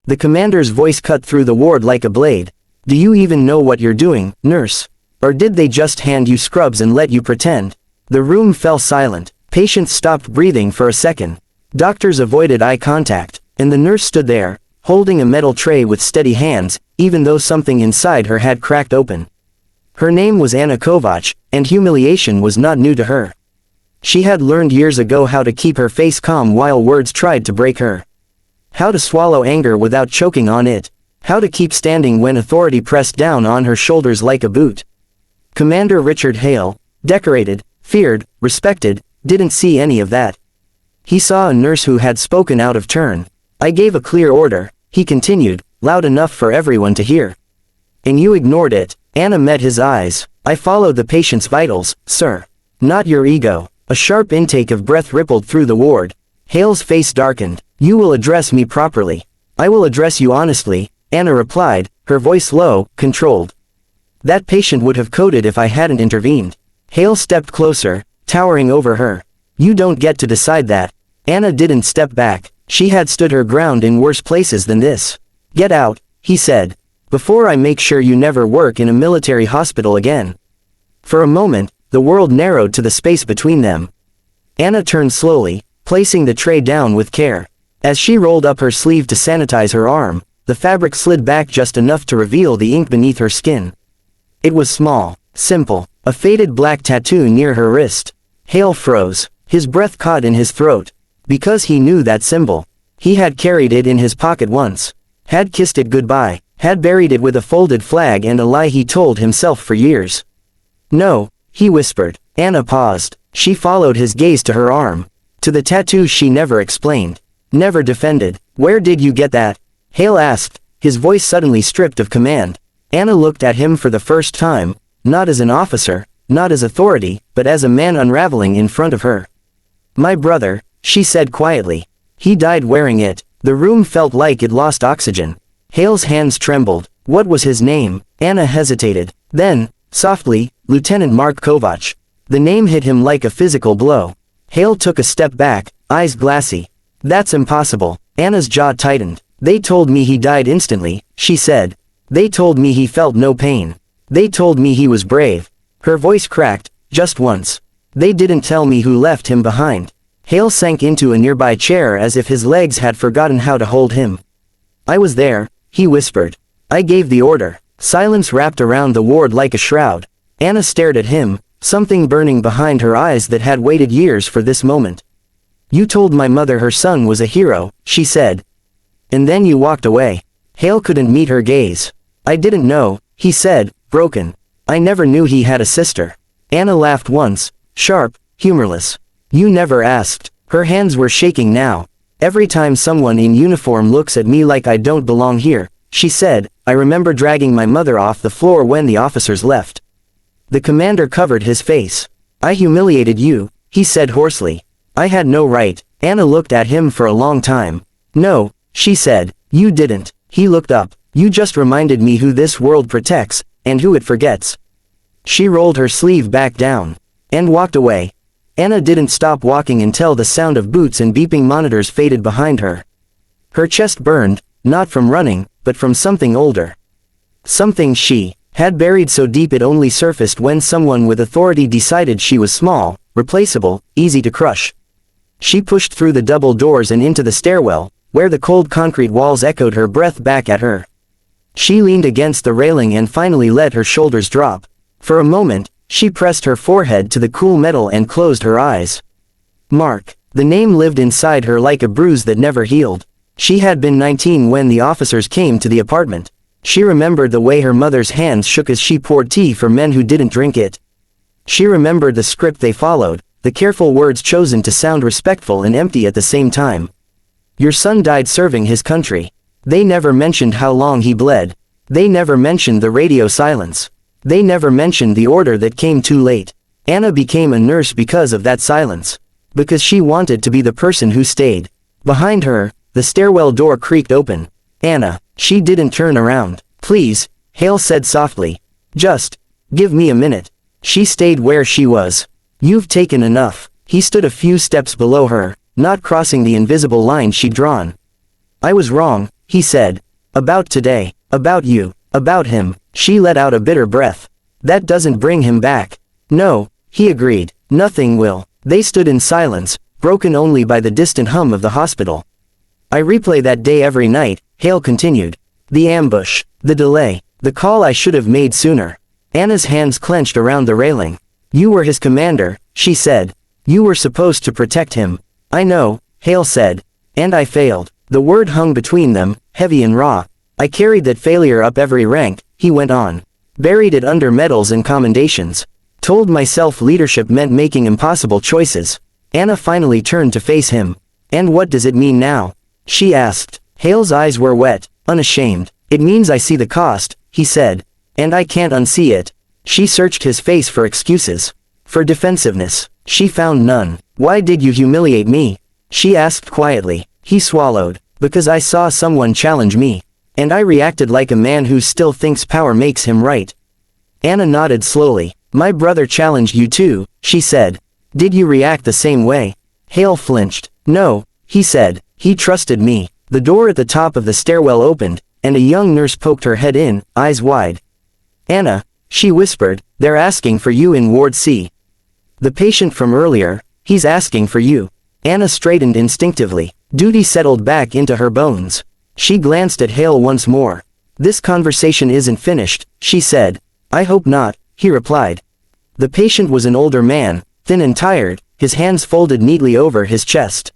The commander's voice cut through the ward like a blade. "Do you even know what you're doing, nurse? Or did they just hand you scrubs and let you pretend?" The room fell silent. Patients stopped breathing for a second. Doctors avoided eye contact, and the nurse stood there, holding a metal tray with steady hands, even though something inside her had cracked open. Her name was Anna Kovac, and humiliation was not new to her. She had learned years ago how to keep her face calm while words tried to break her. How to swallow anger without choking on it. How to keep standing when authority pressed down on her shoulders like a boot. Commander Richard Hale, decorated, feared, respected, didn't see any of that. He saw a nurse who had spoken out of turn. "I gave a clear order," he continued, loud enough for everyone to hear. "And you ignored it." Anna met his eyes. "I followed the patient's vitals, sir. Not your ego." A sharp intake of breath rippled through the ward. Hale's face darkened. "You will address me properly." "I will address you honestly," Anna replied, her voice low, controlled. "That patient would have coded if I hadn't intervened." Hale stepped closer, towering over her. "You don't get to decide that." Anna didn't step back. She had stood her ground in worse places than this. "Get out," he said, "before I make sure you never work in a military hospital again." For a moment, the world narrowed to the space between them. Anna turned slowly, placing the tray down with care. As she rolled up her sleeve to sanitize her arm, the fabric slid back just enough to reveal the ink beneath her skin. It was small, simple, a faded black tattoo near her wrist. Hale froze, his breath caught in his throat. Because he knew that symbol. He had carried it in his pocket once. Had kissed it goodbye, had buried it with a folded flag and a lie he told himself for years. "No," he whispered. Anna paused. She followed his gaze to her arm. To the tattoo she never explained. Never defended. "Where did you get that?" Hale asked, his voice suddenly stripped of command. Anna looked at him for the first time, not as an officer, not as authority, but as a man unraveling in front of her. "My brother," she said quietly. "He died wearing it." The room felt like it lost oxygen. Hale's hands trembled. What was his name? Anna hesitated. Then, softly, Lieutenant Mark Kovac. The name hit him like a physical blow. Hale took a step back, eyes glassy. "That's impossible." Anna's jaw tightened. "They told me he died instantly," she said. "They told me he felt no pain. They told me he was brave." Her voice cracked, just once. "They didn't tell me who left him behind." Hale sank into a nearby chair as if his legs had forgotten how to hold him. "I was there," he whispered. "I gave the order." Silence wrapped around the ward like a shroud. Anna stared at him, something burning behind her eyes that had waited years for this moment. "You told my mother her son was a hero," she said. "And then you walked away." Hale couldn't meet her gaze. "I didn't know," he said, broken. "I never knew he had a sister." Anna laughed once, sharp, humorless. "You never asked." Her hands were shaking now. "Every time someone in uniform looks at me like I don't belong here," she said, "I remember dragging my mother off the floor when the officers left." The commander covered his face. "I humiliated you," he said hoarsely. "I had no right." Anna looked at him for a long time. "No," she said, "you didn't." He looked up. "You just reminded me who this world protects, and who it forgets." She rolled her sleeve back down. And walked away. Anna didn't stop walking until the sound of boots and beeping monitors faded behind her. Her chest burned, not from running, but from something older. Something she had buried so deep it only surfaced when someone with authority decided she was small, replaceable, easy to crush. She pushed through the double doors and into the stairwell, where the cold concrete walls echoed her breath back at her. She leaned against the railing and finally let her shoulders drop. For a moment, she pressed her forehead to the cool metal and closed her eyes. Mark. The name lived inside her like a bruise that never healed. She had been 19 when the officers came to the apartment. She remembered the way her mother's hands shook as she poured tea for men who didn't drink it. She remembered the script they followed, the careful words chosen to sound respectful and empty at the same time. "Your son died serving his country." They never mentioned how long he bled. They never mentioned the radio silence. They never mentioned the order that came too late. Anna became a nurse because of that silence. Because she wanted to be the person who stayed. Behind her, the stairwell door creaked open. "Anna." She didn't turn around. "Please," Hale said softly. "Just give me a minute." She stayed where she was. "You've taken enough." He stood a few steps below her, not crossing the invisible line she'd drawn. "I was wrong," he said. About today. About you. About him. She let out a bitter breath. That doesn't bring him back. No, he agreed. Nothing will. They stood in silence, broken only by the distant hum of the hospital. I replay that day every night, Hale continued. The ambush. The delay. The call I should have made sooner. Anna's hands clenched around the railing. You were his commander, she said. You were supposed to protect him. I know, Hale said. And I failed. The word hung between them, heavy and raw. I carried that failure up every rank, he went on. Buried it under medals and commendations. Told myself leadership meant making impossible choices. Anna finally turned to face him. And what does it mean now? She asked. Hale's eyes were wet, unashamed. It means I see the cost, he said. And I can't unsee it. She searched his face for excuses. For defensiveness. She found none. Why did you humiliate me? She asked quietly. He swallowed. Because I saw someone challenge me. And I reacted like a man who still thinks power makes him right. Anna nodded slowly. My brother challenged you too, she said. Did you react the same way? Hale flinched. No, he said. He trusted me. The door at the top of the stairwell opened, and a young nurse poked her head in, eyes wide. Anna, she whispered, they're asking for you in Ward C. The patient from earlier, he's asking for you. Anna straightened instinctively. Duty settled back into her bones. She glanced at Hale once more. This conversation isn't finished, she said. I hope not, he replied. The patient was an older man, thin and tired, his hands folded neatly over his chest.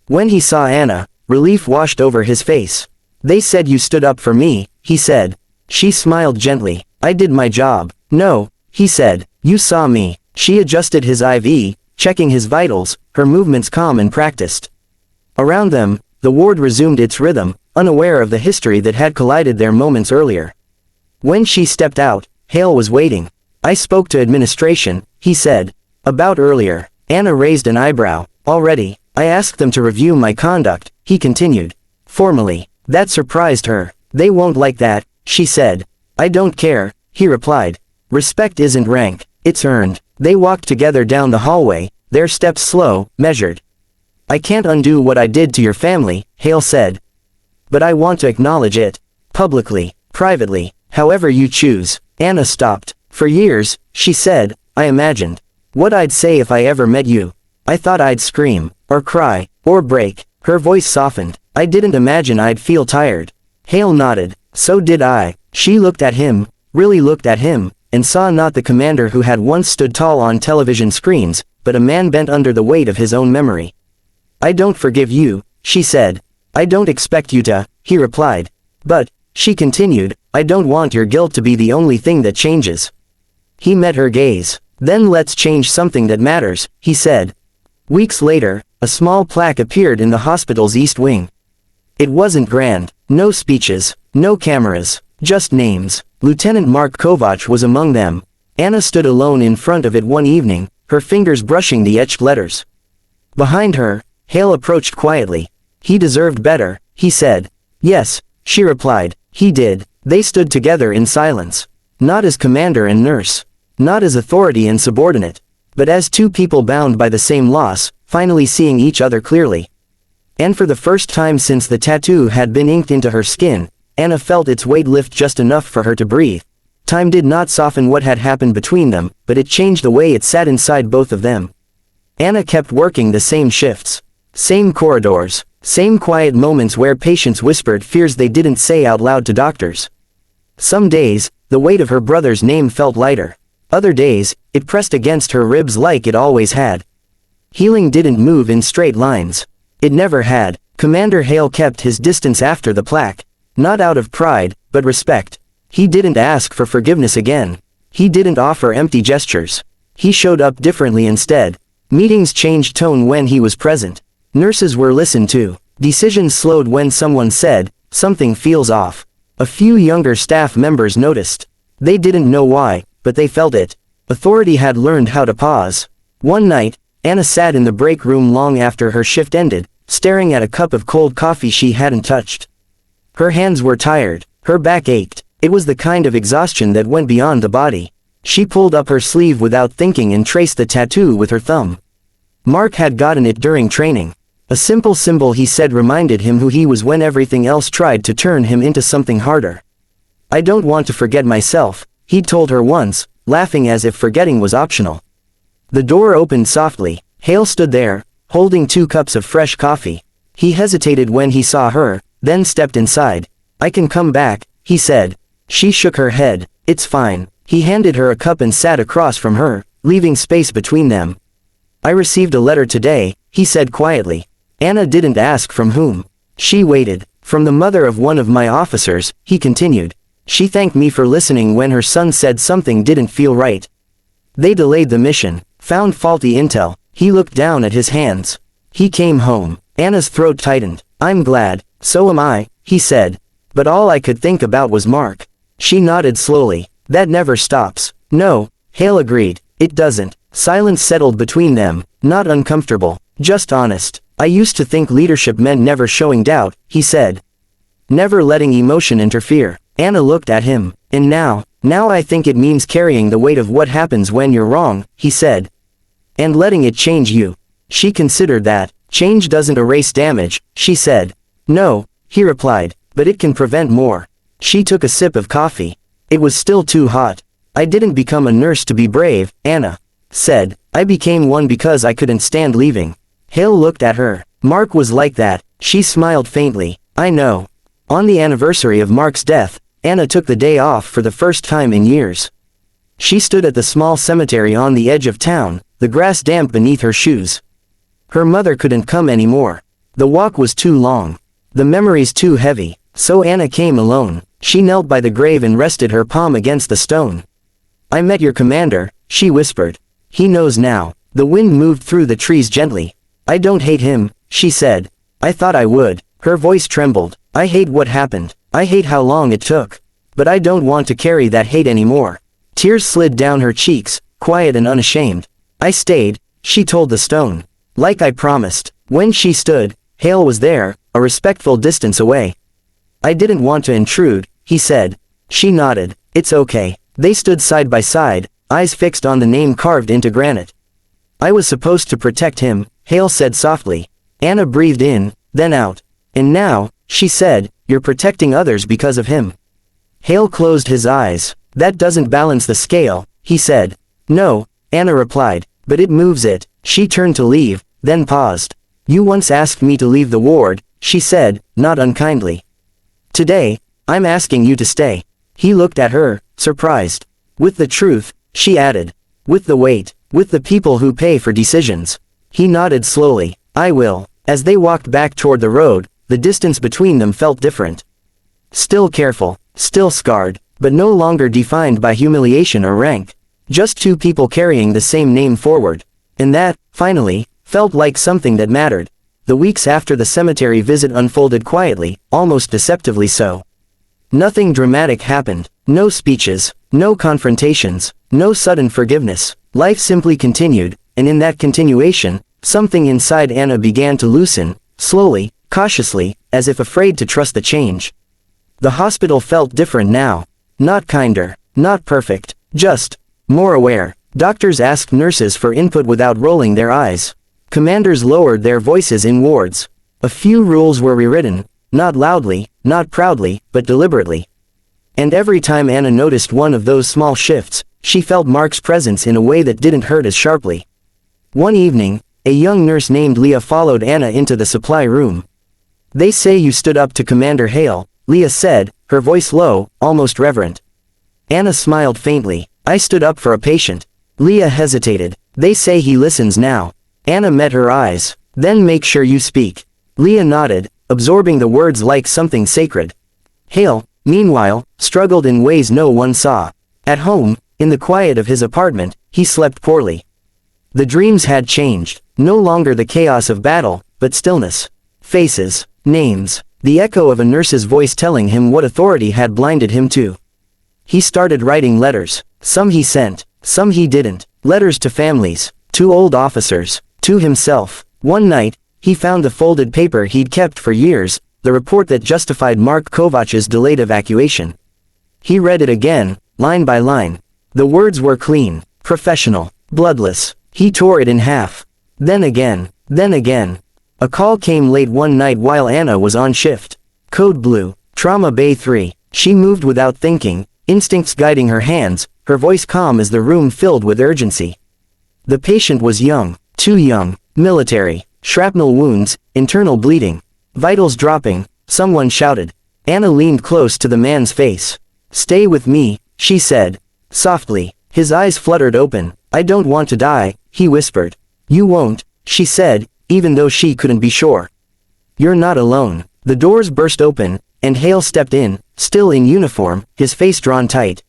When he saw Anna, relief washed over his face. They said you stood up for me, he said. She smiled gently. I did my job. No, he said. You saw me. She adjusted his IV, checking his vitals, her movements calm and practiced. Around them, the ward resumed its rhythm, unaware of the history that had collided there moments earlier. When she stepped out, Hale was waiting. I spoke to administration, he said. About earlier. Anna raised an eyebrow. Already. I asked them to review my conduct, he continued. Formally. That surprised her. They won't like that, she said. I don't care, he replied. Respect isn't rank, it's earned. They walked together down the hallway, their steps slow, measured. I can't undo what I did to your family, Hale said. But I want to acknowledge it. Publicly, privately, however you choose. Anna stopped. For years, she said, I imagined what I'd say if I ever met you. I thought I'd scream, or cry, or break. Her voice softened. I didn't imagine I'd feel tired. Hale nodded. So did I. She looked at him, really looked at him, and saw not the commander who had once stood tall on television screens, but a man bent under the weight of his own memory. I don't forgive you, she said. I don't expect you to, he replied. But, she continued, I don't want your guilt to be the only thing that changes. He met her gaze. Then let's change something that matters, he said. Weeks later, a small plaque appeared in the hospital's east wing. It wasn't grand. No speeches, no cameras, just names. Lieutenant Mark Kovach was among them. Anna stood alone in front of it one evening, her fingers brushing the etched letters. Behind her, Hale approached quietly. He deserved better, he said. Yes, she replied. He did. They stood together in silence. Not as commander and nurse. Not as authority and subordinate. But as two people bound by the same loss, finally seeing each other clearly. And for the first time since the tattoo had been inked into her skin, Anna felt its weight lift just enough for her to breathe. Time did not soften what had happened between them, but it changed the way it sat inside both of them. Anna kept working the same shifts. Same corridors. Same quiet moments where patients whispered fears they didn't say out loud to doctors. Some days, the weight of her brother's name felt lighter. Other days, it pressed against her ribs like it always had. Healing didn't move in straight lines. It never had. Commander Hale kept his distance after the plaque. Not out of pride, but respect. He didn't ask for forgiveness again. He didn't offer empty gestures. He showed up differently instead. Meetings changed tone when he was present. Nurses were listened to. Decisions slowed when someone said, something feels off. A few younger staff members noticed. They didn't know why, but they felt it. Authority had learned how to pause. One night, Anna sat in the break room long after her shift ended, staring at a cup of cold coffee she hadn't touched. Her hands were tired. Her back ached. It was the kind of exhaustion that went beyond the body. She pulled up her sleeve without thinking and traced the tattoo with her thumb. Mark had gotten it during training. A simple symbol he said reminded him who he was when everything else tried to turn him into something harder. I don't want to forget myself, he'd told her once, laughing as if forgetting was optional. The door opened softly. Hale stood there, holding 2 cups of fresh coffee. He hesitated when he saw her, then stepped inside. I can come back, he said. She shook her head. It's fine. He handed her a cup and sat across from her, leaving space between them. I received a letter today, he said quietly. Anna didn't ask from whom. She waited. From the mother of one of my officers, he continued. She thanked me for listening when her son said something didn't feel right. They delayed the mission, found faulty intel. He looked down at his hands. He came home. Anna's throat tightened. I'm glad, so am I, he said. But all I could think about was Mark. She nodded slowly. That never stops. No, Hale agreed. It doesn't. Silence settled between them, not uncomfortable, just honest. I used to think leadership meant never showing doubt, he said. Never letting emotion interfere. Anna looked at him. And now I think it means carrying the weight of what happens when you're wrong, he said. And letting it change you. She considered that. Change doesn't erase damage, she said. No, he replied, but it can prevent more. She took a sip of coffee. It was still too hot. I didn't become a nurse to be brave, Anna said. I became one because I couldn't stand leaving. Hale looked at her. Mark was like that. She smiled faintly. I know. On the anniversary of Mark's death, Anna took the day off for the first time in years. She stood at the small cemetery on the edge of town, the grass damp beneath her shoes. Her mother couldn't come anymore. The walk was too long. The memories too heavy. So Anna came alone. She knelt by the grave and rested her palm against the stone. I met your commander, she whispered. He knows now. The wind moved through the trees gently. I don't hate him, she said. I thought I would. Her voice trembled. I hate what happened. I hate how long it took. But I don't want to carry that hate anymore. Tears slid down her cheeks, quiet and unashamed. I stayed, she told the stone. Like I promised. When she stood, Hale was there, a respectful distance away. I didn't want to intrude, he said. She nodded. It's okay. They stood side by side, eyes fixed on the name carved into granite. I was supposed to protect him, Hale said softly. Anna breathed in, then out. And now, she said, you're protecting others because of him. Hale closed his eyes. That doesn't balance the scale, he said. No, Anna replied, but it moves it. She turned to leave, then paused. You once asked me to leave the ward, she said, not unkindly. Today, I'm asking you to stay. He looked at her, surprised. With the truth, she added. With the weight, with the people who pay for decisions. He nodded slowly. I will. As they walked back toward the road, the distance between them felt different. Still careful, still scarred, but no longer defined by humiliation or rank. Just 2 people carrying the same name forward. And that, finally, felt like something that mattered. The weeks after the cemetery visit unfolded quietly, almost deceptively so. Nothing dramatic happened. No speeches, no confrontations, no sudden forgiveness. Life simply continued, and in that continuation, something inside Anna began to loosen, slowly, cautiously, as if afraid to trust the change. The hospital felt different now. Not kinder, not perfect, just more aware. Doctors asked nurses for input without rolling their eyes. Commanders lowered their voices in wards. A few rules were rewritten, not loudly, not proudly, but deliberately. And every time Anna noticed one of those small shifts, she felt Mark's presence in a way that didn't hurt as sharply. One evening, a young nurse named Leah followed Anna into the supply room. They say you stood up to Commander Hale, Leah said, her voice low, almost reverent. Anna smiled faintly. I stood up for a patient. Leah hesitated. They say he listens now. Anna met her eyes. Then make sure you speak. Leah nodded, absorbing the words like something sacred. Hale, meanwhile, struggled in ways no one saw. At home, in the quiet of his apartment, he slept poorly. The dreams had changed. No longer the chaos of battle, but stillness. Faces, names, the echo of a nurse's voice telling him what authority had blinded him to. He started writing letters. Some he sent, some he didn't. Letters to families, to old officers, to himself. One night, he found the folded paper he'd kept for years, the report that justified Mark Kovach's delayed evacuation. He read it again, line by line. The words were clean, professional, bloodless. He tore it in half. Then again, A call came late one night while Anna was on shift. Code Blue, Trauma Bay 3. She moved without thinking, instincts guiding her hands, her voice calm as the room filled with urgency. The patient was young, too young, military, shrapnel wounds, internal bleeding, vitals dropping. Someone shouted. Anna leaned close to the man's face. "Stay with me," she said, softly. His eyes fluttered open. "I don't want to die," he whispered. "You won't," she said, even though she couldn't be sure. "You're not alone." The doors burst open, and Hale stepped in, still in uniform, his face drawn tight.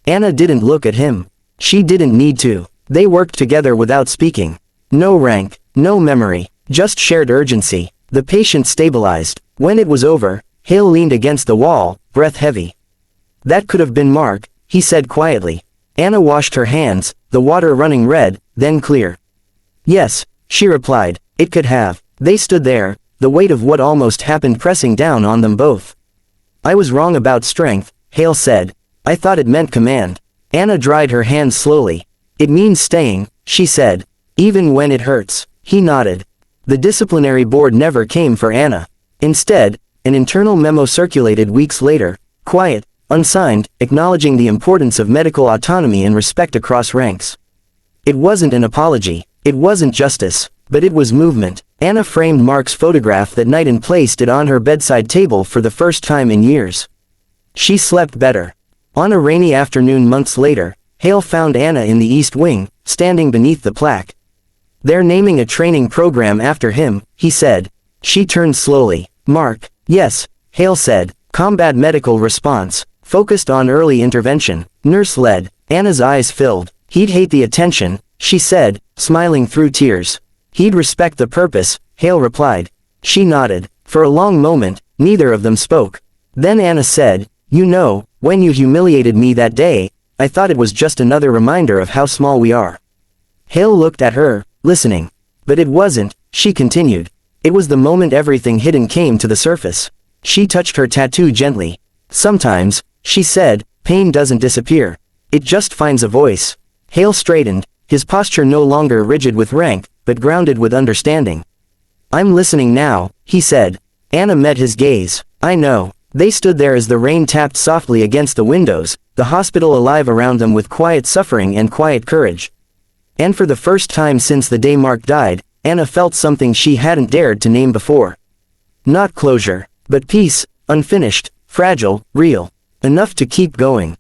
Anna didn't look at him. She didn't need to. They worked together without speaking. No rank, no memory, just shared urgency. The patient stabilized. When it was over, Hale leaned against the wall, breath heavy. "That could have been Mark," he said quietly. Anna washed her hands, the water running red, then clear. "Yes," she replied, "it could have." They stood there, the weight of what almost happened pressing down on them both. "I was wrong about strength," Hale said. "I thought it meant command." Anna dried her hands slowly. "It means staying," she said. "Even when it hurts." He nodded. The disciplinary board never came for Anna. Instead, an internal memo circulated weeks later, quiet, unsigned, acknowledging the importance of medical autonomy and respect across ranks. It wasn't an apology. It wasn't justice. But it was movement. Anna framed Mark's photograph that night and placed it on her bedside table for the first time in years. She slept better. On a rainy afternoon months later, Hale found Anna in the East Wing, standing beneath the plaque. "They're naming a training program after him," he said. She turned slowly. "Mark." "Yes," Hale said. "Combat medical response. Focused on early intervention. Nurse-led." Anna's eyes filled. "He'd hate the attention," she said, smiling through tears. "He'd respect the purpose," Hale replied. She nodded. For a long moment, neither of them spoke. Then Anna said, "You know, when you humiliated me that day, I thought it was just another reminder of how small we are." Hale looked at her, listening. "But it wasn't," she continued. "It was the moment everything hidden came to the surface." She touched her tattoo gently. "Sometimes," she said, "pain doesn't disappear. It just finds a voice." Hale straightened, his posture no longer rigid with rank, but grounded with understanding. "I'm listening now," he said. Anna met his gaze. "I know." They stood there as the rain tapped softly against the windows, the hospital alive around them with quiet suffering and quiet courage. And for the first time since the day Mark died, Anna felt something she hadn't dared to name before. Not closure, but peace, unfinished, fragile, real. Enough to keep going.